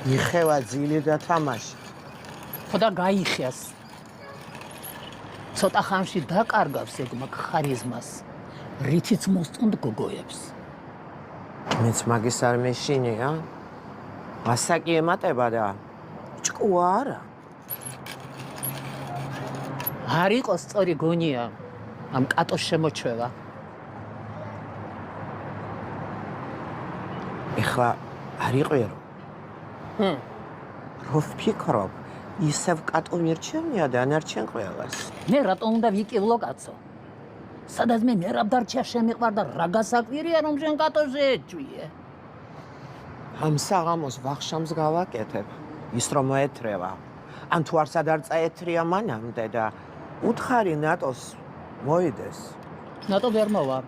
იხევა ძილი და თამაში. ხოდა გაიხიას. ცოტა ხანში დაკარგავს ეგ მაგ ხარიზმას. რითიც მოსწონთ გოგოებს. მეც მაგის არ მეშინია. ასაკი ემატება და ჭკუა არა. არ იყოს სწორი გონია ამ კატოს შემოჩვევა. ეხლა არ იყვირო. რო ვფიქრობ, ისევ კატო მირჩენია და ანარჩენ ყველას. მე რატომ უნდა ვიკივლო კაცო? სადაც მე მერაბდარჩა შემიყვარ და რა გასაკვირია რომ შენ კატოზე ეჭვიე. ამ საღამოს ვახშამს გავაკეთებ, ის რომ მოეთრევა. ან თუ არსად არ წაეთრია მანამდე და უთხარი ნატოს მოიდეს. ნატო ვერ მოვა.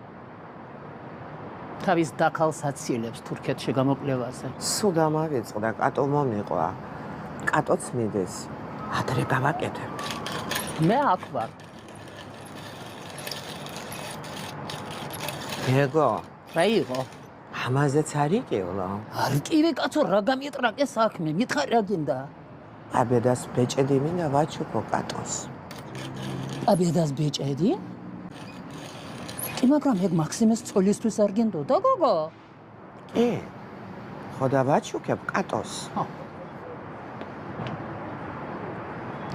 თავის დაქალს აცილებს თურქეთში გამოკვლევაზე. სულ დამავიწყდა, კატო მომიყვა. კატოც მიდეს. ადრე გავაკეთებ. მე აქ ვარ. ეგო, რა იყო? ამაზეც არ იყივლო. არ კივე კაცო რა გამიტრაკე საქმე, მითხარ რა გინდა? აბედას ბეჭედი მინდა ვაჩუქო კატოს. აბედას ბეჭედი? კი, მაგრამ ეგ მაქსიმეს ცოლისთვის არ გინდოდა, გოგო? კი. ხოდა ვაჩუქებ კატოს.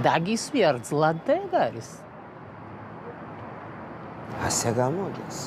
დაგისვიარ ძლად და ეგ არის. ასე გამოდის.